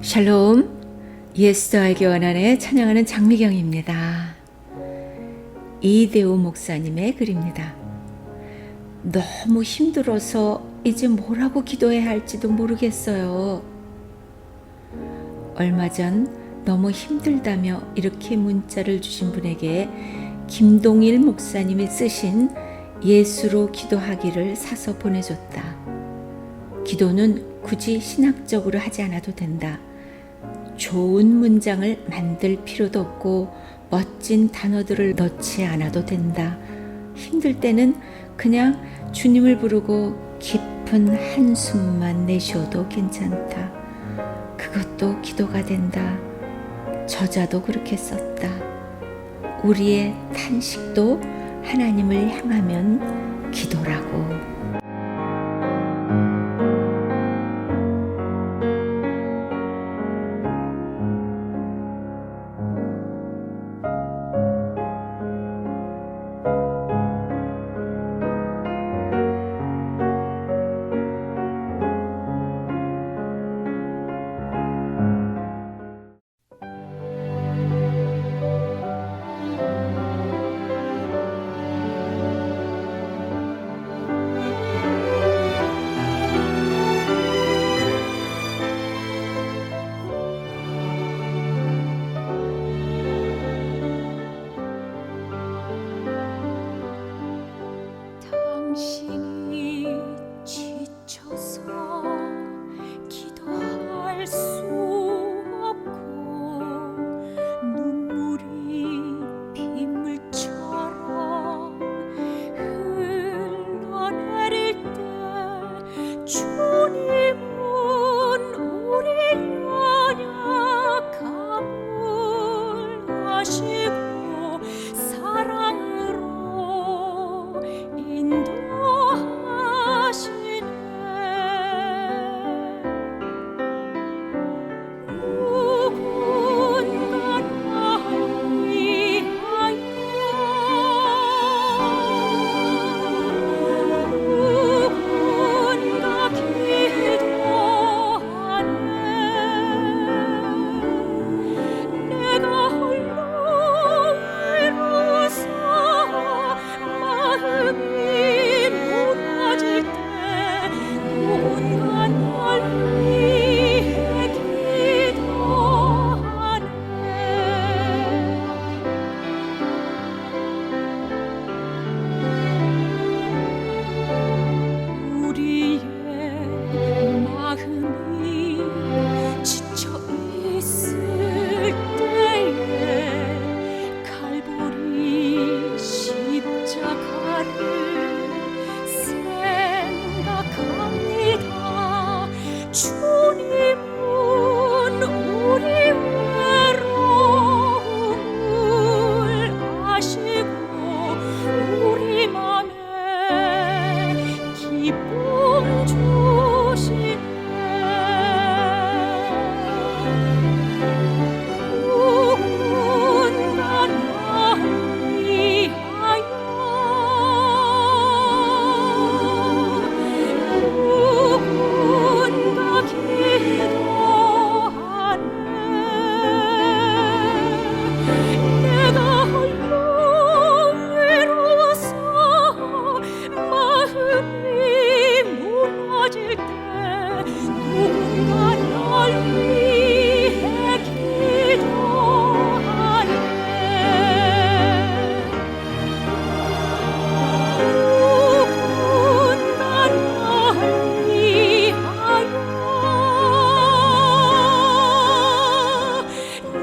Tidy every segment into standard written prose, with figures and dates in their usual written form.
샬롬, 예수도 알기 원하네 찬양하는 장미경입니다. 이대호 목사님의 글입니다. 너무 힘들어서 이제 뭐라고 기도해야 할지도 모르겠어요. 얼마 전 너무 힘들다며 이렇게 문자를 주신 분에게 김동일 목사님이 쓰신 예수로 기도하기를 사서 보내줬다. 기도는 굳이 신학적으로 하지 않아도 된다. 좋은 문장을 만들 필요도 없고 멋진 단어들을 넣지 않아도 된다. 힘들 때는 그냥 주님을 부르고 깊은 한숨만 내쉬어도 괜찮다. 그것도 기도가 된다. 저자도 그렇게 썼다. 우리의 탄식도 하나님을 향하면 기도라고. 당신이 지쳐서 기도할 수 없고 눈물이 빗물처럼 흘러내릴 때 주님은 우리 연약함을 아시고 사랑으로 인도하시네. 누군가 날 위하여 누군가 기도하네. 내가 홀로 외로워서 마음이 무너질 때 누군가 날 위해 기도하네. 우리의 마음이 지쳐 있을 때에 갈보리 십자가를 생각합니다. 주님은 우리 외로움을 아시고 우리 맘에 기쁨 주시네. 누군가 날 위하여 누군가 기도하네. 내가 홀로 외로워서 마음이 무너질 때 누군가 날 위해 기도하네. 누군가 날 위하여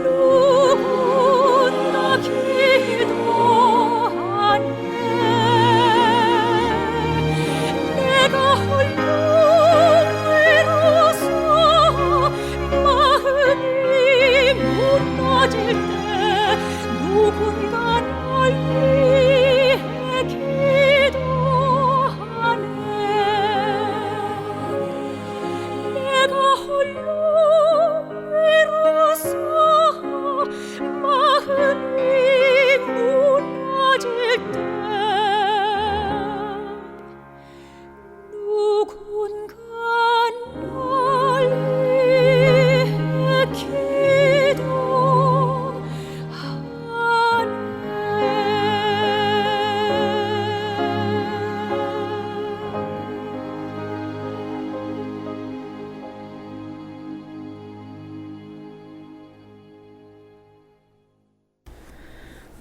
누군가 기도하네. 내가 홀로 외로워서 마음이 무너질 때 누군가 날 위해 기도하네. 내가 홀로 외로워서 마음이 무너질 때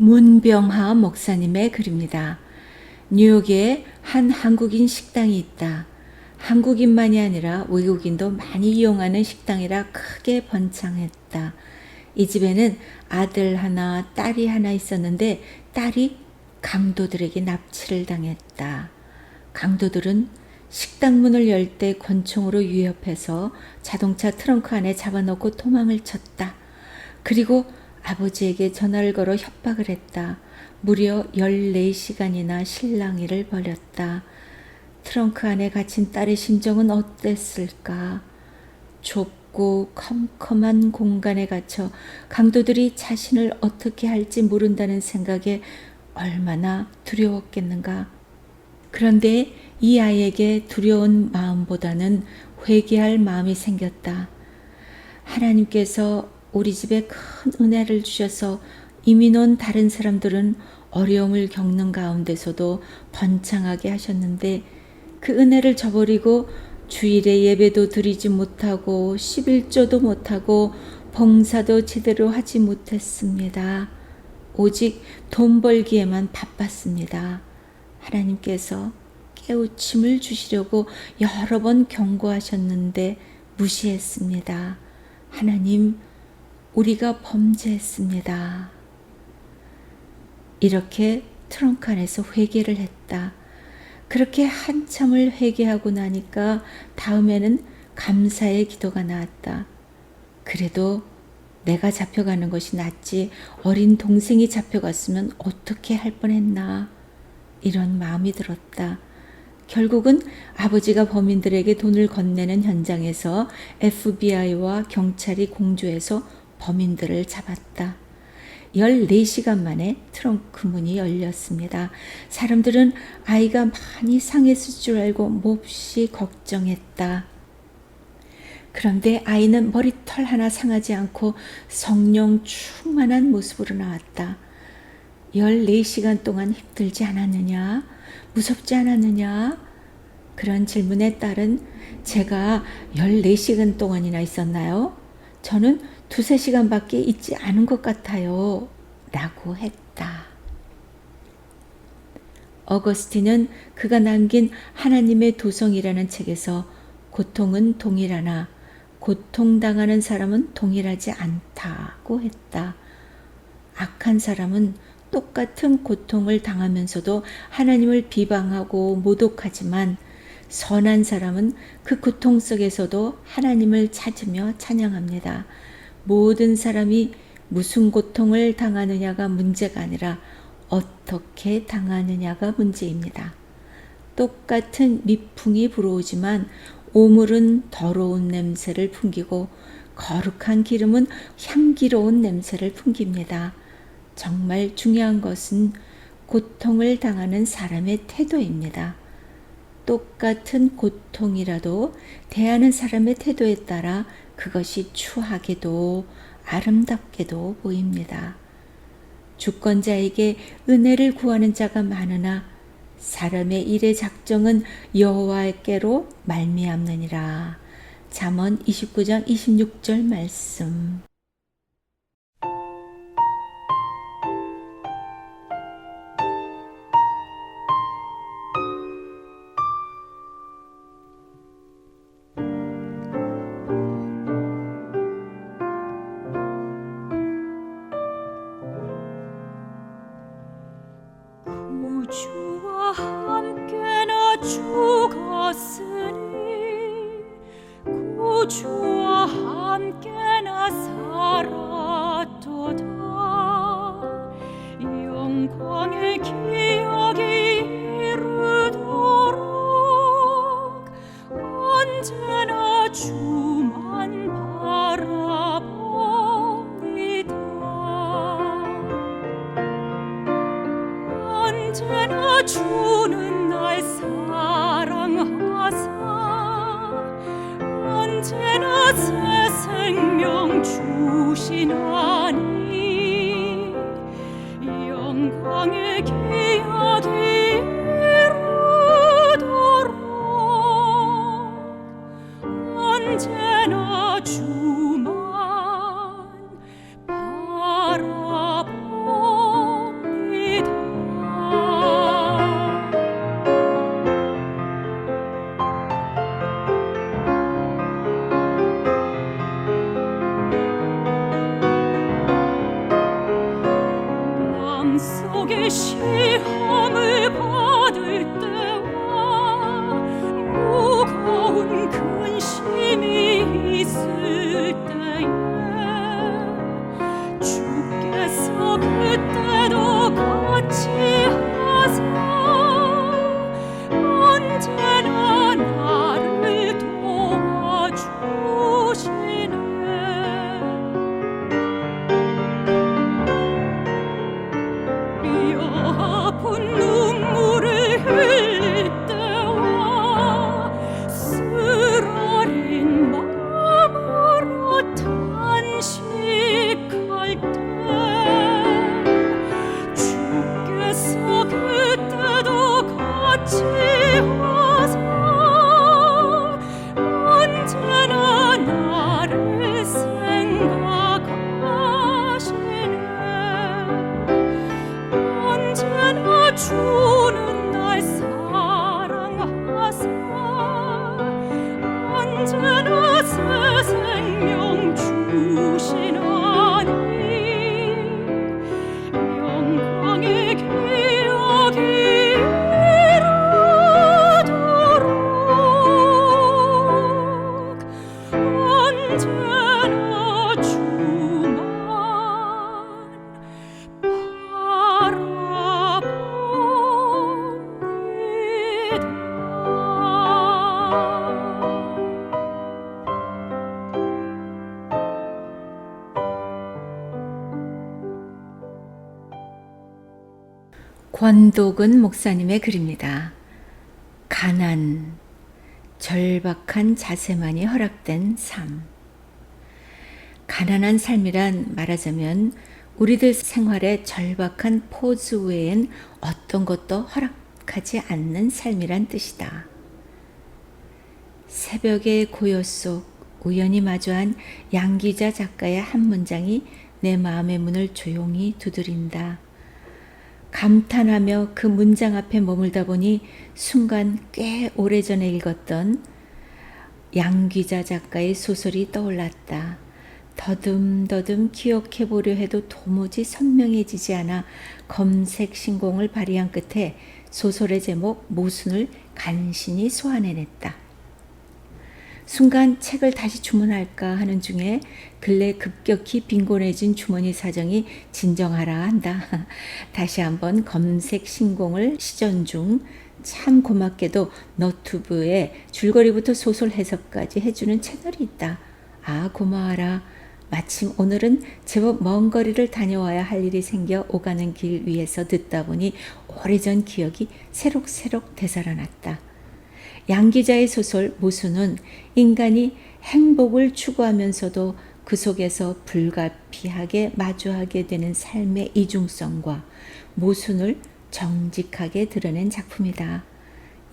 문병하 목사님의 글입니다. 뉴욕에 한 한국인 식당이 있다. 한국인만이 아니라 외국인도 많이 이용하는 식당이라 크게 번창했다. 이 집에는 아들 하나, 딸이 하나 있었는데 딸이 강도들에게 납치를 당했다. 강도들은 식당 문을 열 때 권총으로 위협해서 자동차 트렁크 안에 잡아넣고 도망을 쳤다. 그리고 아버지에게 전화를 걸어 협박을 했다. 무려 14시간이나 실랑이를 벌였다. 트렁크 안에 갇힌 딸의 심정은 어땠을까? 좁고 컴컴한 공간에 갇혀 강도들이 자신을 어떻게 할지 모른다는 생각에 얼마나 두려웠겠는가. 그런데 이 아이에게 두려운 마음보다는 회개할 마음이 생겼다. 하나님께서 우리 집에 큰 은혜를 주셔서 이민 온 다른 사람들은 어려움을 겪는 가운데서도 번창하게 하셨는데 그 은혜를 저버리고 주일에 예배도 드리지 못하고 11조도 못하고 봉사도 제대로 하지 못했습니다. 오직 돈 벌기에만 바빴습니다. 하나님께서 깨우침을 주시려고 여러 번 경고하셨는데 무시했습니다. 하나님, 우리가 범죄했습니다. 이렇게 트렁크 안에서 회개를 했다. 그렇게 한참을 회개하고 나니까 다음에는 감사의 기도가 나왔다. 그래도 내가 잡혀가는 것이 낫지 어린 동생이 잡혀갔으면 어떻게 할 뻔했나 이런 마음이 들었다. 결국은 아버지가 범인들에게 돈을 건네는 현장에서 FBI와 경찰이 공조해서 범인들을 잡았다. 14시간 만에 트렁크 문이 열렸습니다. 사람들은 아이가 많이 상했을 줄 알고 몹시 걱정했다. 그런데 아이는 머리털 하나 상하지 않고 성령 충만한 모습으로 나왔다. 14시간 동안 힘들지 않았느냐? 무섭지 않았느냐? 그런 질문에 딸은 제가 14시간 동안이나 있었나요? 저는 2-3시간밖에 있지 않은 것 같아요. 라고 했다. 어거스틴은 그가 남긴 하나님의 도성이라는 책에서 고통은 동일하나 고통당하는 사람은 동일하지 않다고 했다. 악한 사람은 똑같은 고통을 당하면서도 하나님을 비방하고 모독하지만 선한 사람은 그 고통 속에서도 하나님을 찾으며 찬양합니다. 모든 사람이 무슨 고통을 당하느냐가 문제가 아니라 어떻게 당하느냐가 문제입니다. 똑같은 미풍이 불어오지만 오물은 더러운 냄새를 풍기고 거룩한 기름은 향기로운 냄새를 풍깁니다. 정말 중요한 것은 고통을 당하는 사람의 태도입니다. 똑같은 고통이라도 대하는 사람의 태도에 따라 그것이 추하게도 아름답게도 보입니다. 주권자에게 은혜를 구하는 자가 많으나 사람의 일의 작정은 여호와께로 말미암느니라. 잠언 29장 26절 말씀. 주와 함께나 죽었으니 구주와 함께나 살았도다. 영광의 기억이 이르도록 언제나 주만 바라봅니다. 언제나 주는 날 사랑하사 언제나 새 생명 주시나니 영광의 기억이 이르도록 언제나 주만 바라봅니다. 권도근 목사님의 글입니다. 가난, 절박한 자세만이 허락된 삶. 가난한 삶이란 말하자면 우리들 생활의 절박한 포즈 외엔 어떤 것도 허락하지 않는 삶이란 뜻이다. 새벽의 고요 속 우연히 마주한 양기자 작가의 한 문장이 내 마음의 문을 조용히 두드린다. 감탄하며 그 문장 앞에 머물다 보니 순간 꽤 오래전에 읽었던 양기자 작가의 소설이 떠올랐다. 더듬더듬 기억해 보려 해도 도무지 선명해지지 않아 검색 신공을 발휘한 끝에 소설의 제목 모순을 간신히 소환해냈다. 순간 책을 다시 주문할까 하는 중에 근래 급격히 빈곤해진 주머니 사정이 진정하라 한다. 다시 한번 검색 신공을 시전 중 참 고맙게도 너튜브에 줄거리부터 소설 해석까지 해주는 채널이 있다. 아, 고마워라. 마침 오늘은 제법 먼 거리를 다녀와야 할 일이 생겨 오가는 길 위에서 듣다 보니 오래전 기억이 새록새록 되살아났다. 양 기자의 소설 모순은 인간이 행복을 추구하면서도 그 속에서 불가피하게 마주하게 되는 삶의 이중성과 모순을 정직하게 드러낸 작품이다.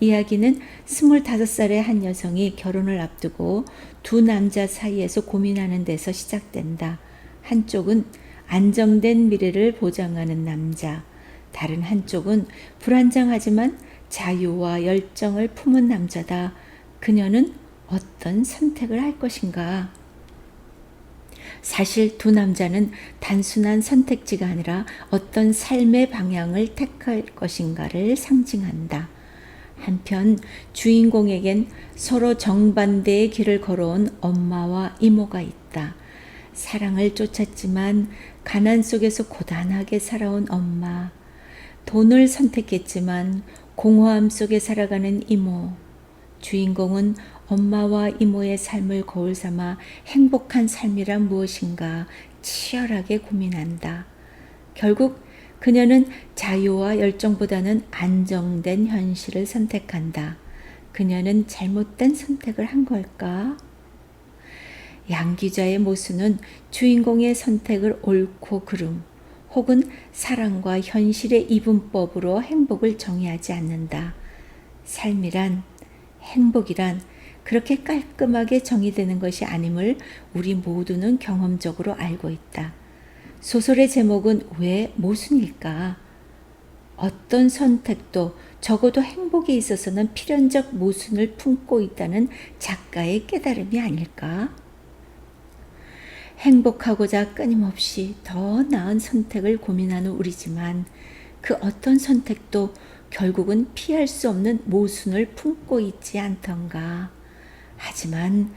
이야기는 25살의 한 여성이 결혼을 앞두고 두 남자 사이에서 고민하는 데서 시작된다. 한쪽은 안정된 미래를 보장하는 남자, 다른 한쪽은 불안정하지만 자유와 열정을 품은 남자다. 그녀는 어떤 선택을 할 것인가? 사실 두 남자는 단순한 선택지가 아니라 어떤 삶의 방향을 택할 것인가를 상징한다. 한편 주인공에겐 서로 정반대의 길을 걸어온 엄마와 이모가 있다. 사랑을 쫓았지만 가난 속에서 고단하게 살아온 엄마, 돈을 선택했지만 공허함 속에 살아가는 이모. 주인공은 엄마와 이모의 삶을 거울 삼아 행복한 삶이란 무엇인가 치열하게 고민한다. 결국 그녀는 자유와 열정보다는 안정된 현실을 선택한다. 그녀는 잘못된 선택을 한 걸까? 양 기자의 모순은 주인공의 선택을 옳고 그름, 혹은 사랑과 현실의 이분법으로 행복을 정의하지 않는다. 삶이란, 행복이란 그렇게 깔끔하게 정의되는 것이 아님을 우리 모두는 경험적으로 알고 있다. 소설의 제목은 왜 모순일까? 어떤 선택도 적어도 행복에 있어서는 필연적 모순을 품고 있다는 작가의 깨달음이 아닐까? 행복하고자 끊임없이 더 나은 선택을 고민하는 우리지만 그 어떤 선택도 결국은 피할 수 없는 모순을 품고 있지 않던가. 하지만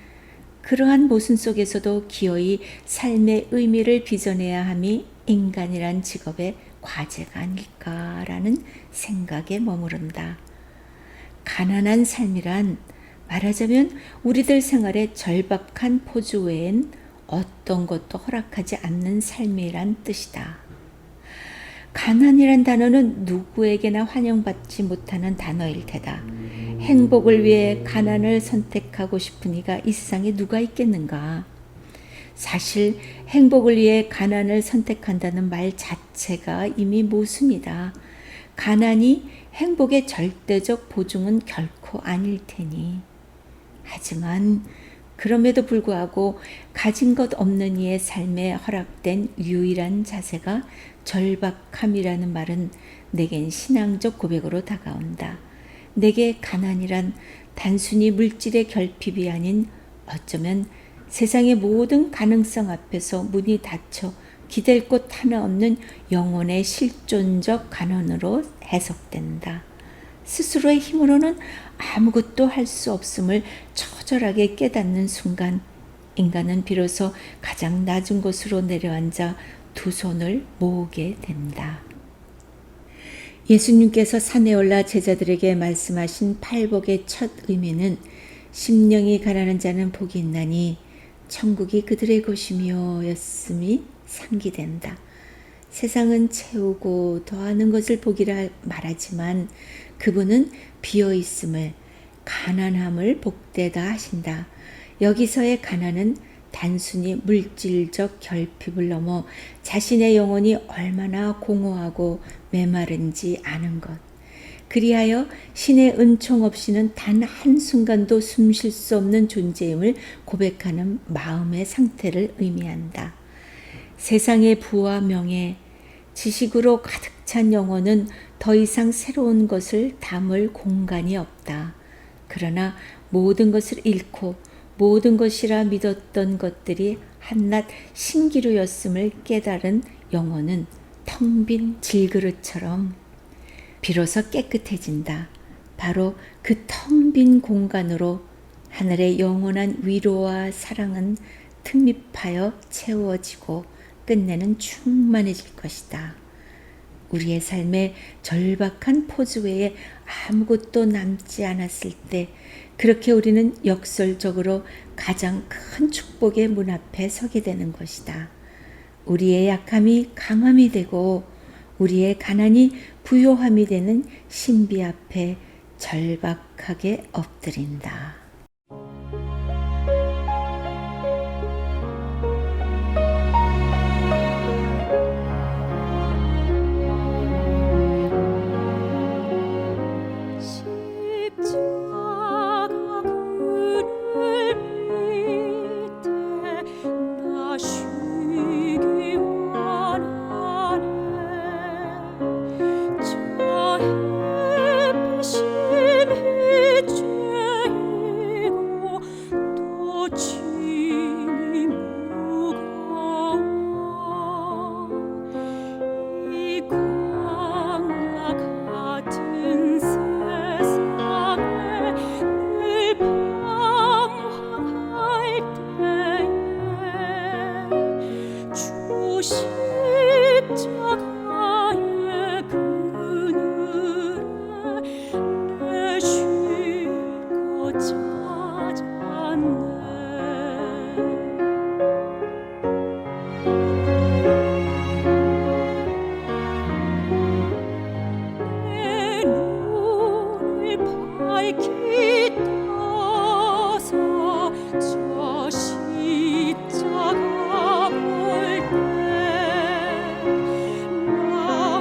그러한 모순 속에서도 기어이 삶의 의미를 빚어내야 함이 인간이란 직업의 과제가 아닐까라는 생각에 머무른다. 가난한 삶이란 말하자면 우리들 생활의 절박한 포즈 외엔 어떤 것도 허락하지 않는 삶이란 뜻이다. 가난이란 단어는 누구에게나 환영받지 못하는 단어일 테다. 행복을 위해 가난을 선택하고 싶은 이가 이 세상에 누가 있겠는가? 사실 행복을 위해 가난을 선택한다는 말 자체가 이미 모순이다. 가난이 행복의 절대적 보증은 결코 아닐 테니. 하지만 그럼에도 불구하고 가진 것 없는 이의 삶에 허락된 유일한 자세가 절박함이라는 말은 내겐 신앙적 고백으로 다가온다. 내게 가난이란 단순히 물질의 결핍이 아닌 어쩌면 세상의 모든 가능성 앞에서 문이 닫혀 기댈 곳 하나 없는 영혼의 실존적 가난으로 해석된다. 스스로의 힘으로는 아무것도 할 수 없음을 처절하게 깨닫는 순간 인간은 비로소 가장 낮은 곳으로 내려앉아 두 손을 모으게 된다. 예수님께서 산에 올라 제자들에게 말씀하신 팔복의 첫 의미는 심령이 가난한 자는 복이 있나니 천국이 그들의 곳이며 였음이 상기된다. 세상은 채우고 더하는 것을 보기라 말하지만 그분은 비어 있음을 가난함을 복되다 하신다. 여기서의 가난은 단순히 물질적 결핍을 넘어 자신의 영혼이 얼마나 공허하고 메마른지 아는 것. 그리하여 신의 은총 없이는 단 한순간도 숨 쉴 수 없는 존재임을 고백하는 마음의 상태를 의미한다. 세상의 부와 명예, 지식으로 가득 찬 영혼은 더 이상 새로운 것을 담을 공간이 없다. 그러나 모든 것을 잃고 모든 것이라 믿었던 것들이 한낱 신기루였음을 깨달은 영혼은 텅 빈 질그릇처럼 비로소 깨끗해진다. 바로 그 텅 빈 공간으로 하늘의 영원한 위로와 사랑은 틈입하여 채워지고 끝내는 충만해질 것이다. 우리의 삶의 절박한 포즈 외에 아무것도 남지 않았을 때 그렇게 우리는 역설적으로 가장 큰 축복의 문 앞에 서게 되는 것이다. 우리의 약함이 강함이 되고 우리의 가난이 부요함이 되는 신비 앞에 절박하게 엎드린다. 십자가 그늘 밑에 나 쉬기 원하네. 저 햇빛이 휘쬐이고 또 짐이 무거워. 이 광야 같은 세상에 늘 방황할 때에 주 십자가의 그늘에 내 쉴 것 찾았네. 내 눈을 밝히 떠서 저 십자가 볼 때 나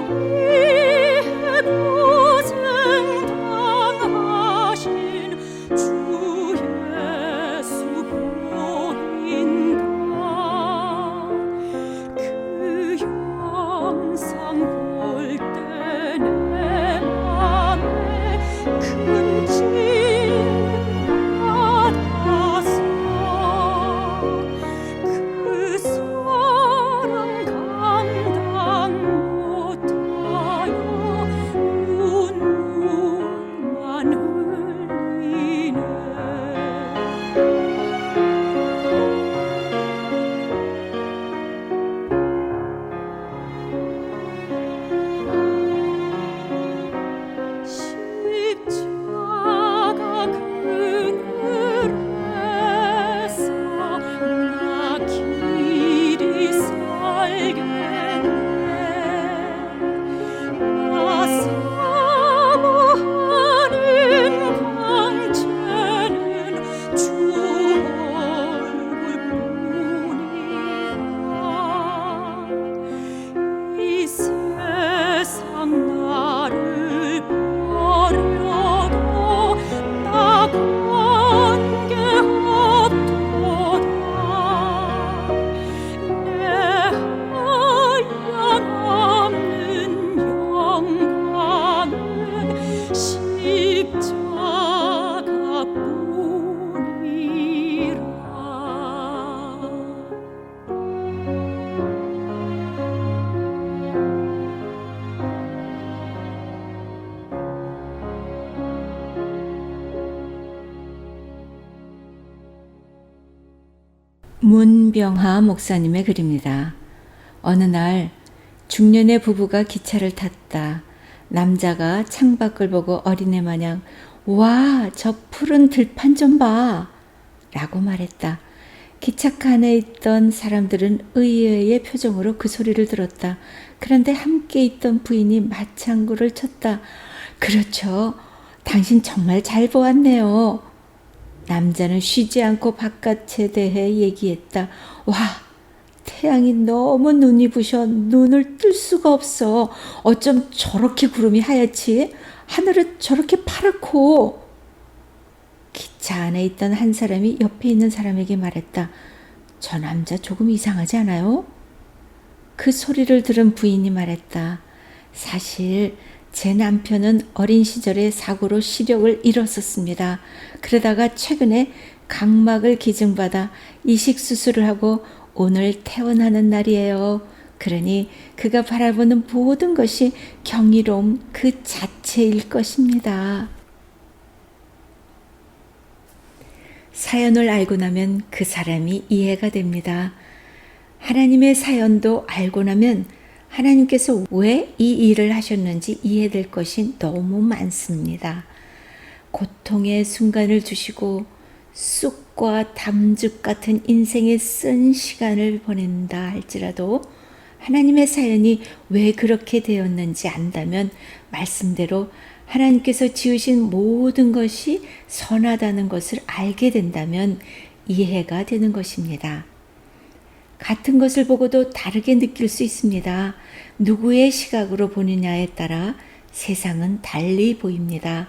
위해 고생 당하신 주 예수 보인다. 그 영상 볼 때 내 맘에 큰 짐을 받아서 그 사랑 감당 못하여 눈물만 흘리네. 십자가 그늘에서 나 길이 살겠네. 나 사모하는 광채는 주 얼굴뿐이야. 이 세상 나를 버려도 나 관계없도다. 내 한량없는 영광은 십자가뿐이라. 문병하 목사님의 글입니다. 어느 날 중년의 부부가 기차를 탔다. 남자가 창밖을 보고 어린애 마냥 와, 저 푸른 들판 좀 봐! 라고 말했다. 기차카 안에 있던 사람들은 의외의 표정으로 그 소리를 들었다. 그런데 함께 있던 부인이 맞장구를 쳤다. 그렇죠. 당신 정말 잘 보았네요. 남자는 쉬지 않고 바깥에 대해 얘기했다. 와, 태양이 너무 눈이 부셔 눈을 뜰 수가 없어. 어쩜 저렇게 구름이 하얗지? 하늘은 저렇게 파랗고. 기차 안에 있던 한 사람이 옆에 있는 사람에게 말했다. 저 남자 조금 이상하지 않아요? 그 소리를 들은 부인이 말했다. 사실 제 남편은 어린 시절에 사고로 시력을 잃었었습니다. 그러다가 최근에 각막을 기증받아 이식 수술을 하고 오늘 퇴원하는 날이에요. 그러니 그가 바라보는 모든 것이 경이로움 그 자체일 것입니다. 사연을 알고 나면 그 사람이 이해가 됩니다. 하나님의 사연도 알고 나면 하나님께서 왜 이 일을 하셨는지 이해될 것이 너무 많습니다. 고통의 순간을 주시고 쑥과 담즙 같은 인생의 쓴 시간을 보낸다 할지라도 하나님의 사연이 왜 그렇게 되었는지 안다면 말씀대로 하나님께서 지으신 모든 것이 선하다는 것을 알게 된다면 이해가 되는 것입니다. 같은 것을 보고도 다르게 느낄 수 있습니다. 누구의 시각으로 보느냐에 따라 세상은 달리 보입니다.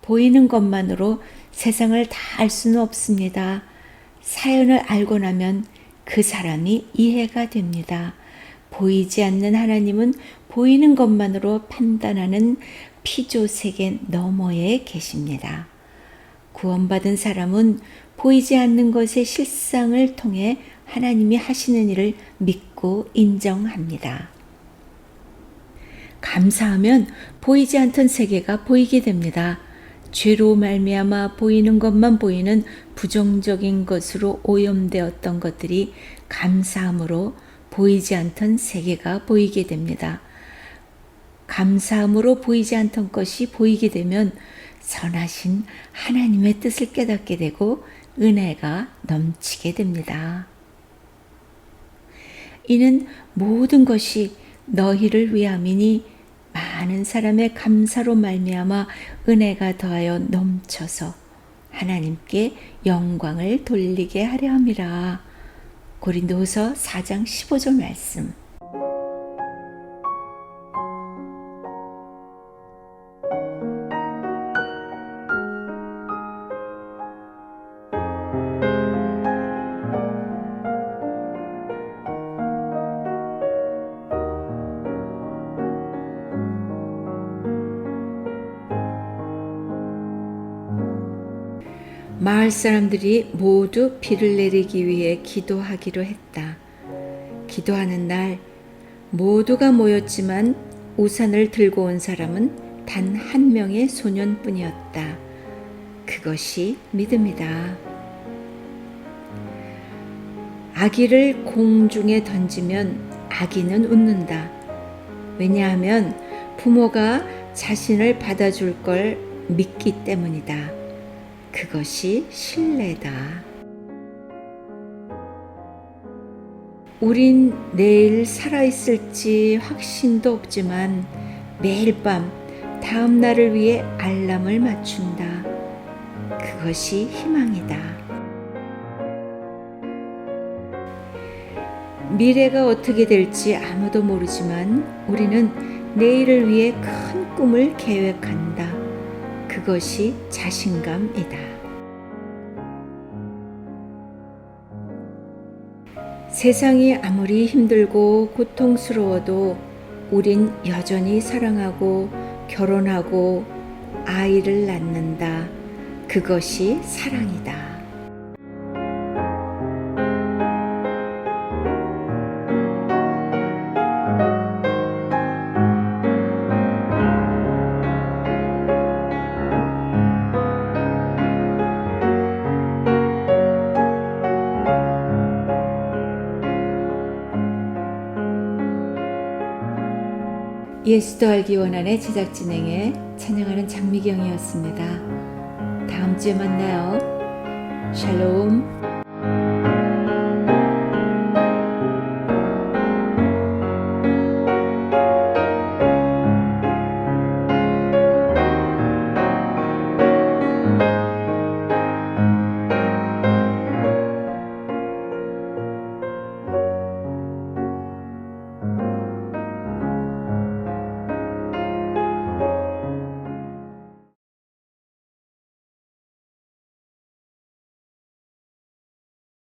보이는 것만으로 세상을 다 알 수는 없습니다. 사연을 알고 나면 그 사람이 이해가 됩니다. 보이지 않는 하나님은 보이는 것만으로 판단하는 피조세계 너머에 계십니다. 구원받은 사람은 보이지 않는 것의 실상을 통해 하나님이 하시는 일을 믿고 인정합니다. 감사하면 보이지 않던 세계가 보이게 됩니다. 죄로 말미암아 보이는 것만 보이는 부정적인 것으로 오염되었던 것들이 감사함으로 보이지 않던 세계가 보이게 됩니다. 감사함으로 보이지 않던 것이 보이게 되면 선하신 하나님의 뜻을 깨닫게 되고 은혜가 넘치게 됩니다. 이는 모든 것이 너희를 위함이니 많은 사람의 감사로 말미암아 은혜가 더하여 넘쳐서 하나님께 영광을 돌리게 하려 함이라. 고린도후서 4장 15절 말씀. 마을 사람들이 모두 비를 내리기 위해 기도하기로 했다. 기도하는 날 모두가 모였지만 우산을 들고 온 사람은 단 한 명의 소년뿐이었다. 그것이 믿음이다. 아기를 공중에 던지면 아기는 웃는다. 왜냐하면 부모가 자신을 받아줄 걸 믿기 때문이다. 그것이 신뢰다. 우린 내일 살아있을지 확신도 없지만 매일 밤 다음 날을 위해 알람을 맞춘다. 그것이 희망이다. 미래가 어떻게 될지 아무도 모르지만 우리는 내일을 위해 큰 꿈을 계획한다. 그것이 자신감이다. 세상이 아무리 힘들고 고통스러워도 우린 여전히 사랑하고 결혼하고 아이를 낳는다. 그것이 사랑이다. 예수도 알기 원한의 제작 진행에 찬양하는 장미경이었습니다. 다음 주에 만나요. 샬롬.